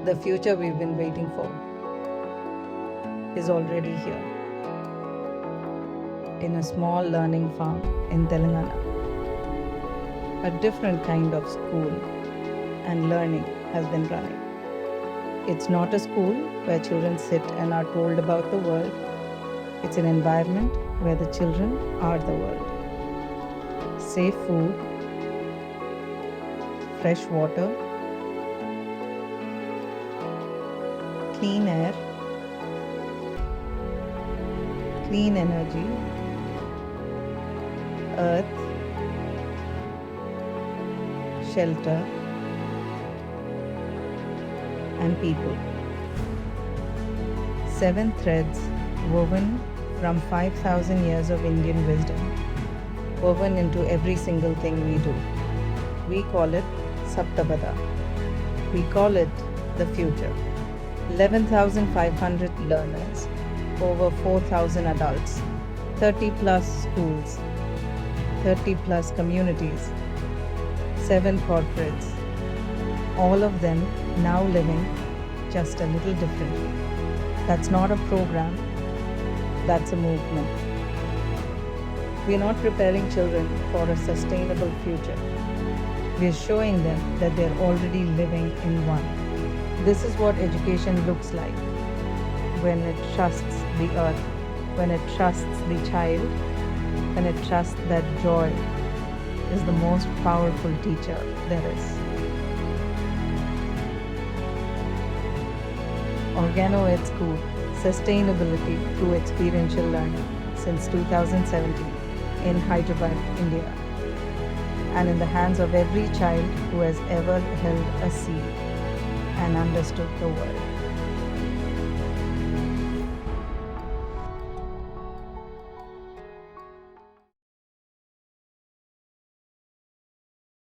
The future we've been waiting for is already here in a small learning farm in Telangana. A different kind of school and learning has been running. It's not a school where children sit and are told about the world. It's an environment where the children are the world. Safe food, fresh water, clean air, clean energy, earth, shelter, and people. 7 threads woven from 5,000 years of Indian wisdom, woven into every single thing we do. We call it Saptabada. We call it the future. 11,500 learners, over 4,000 adults, 30 plus schools, 30 plus communities, 7 corporates, all of them now living just a little differently. That's not a program, that's a movement. We are not preparing children for a sustainable future. We are showing them that they're already living in one. This is what education looks like when it trusts the earth, when it trusts the child, when it trusts that joy is the most powerful teacher there is. Organo Et School, sustainability through experiential learning since 2017 in Hyderabad, India, and in the hands of every child who has ever held a seed and understood the world.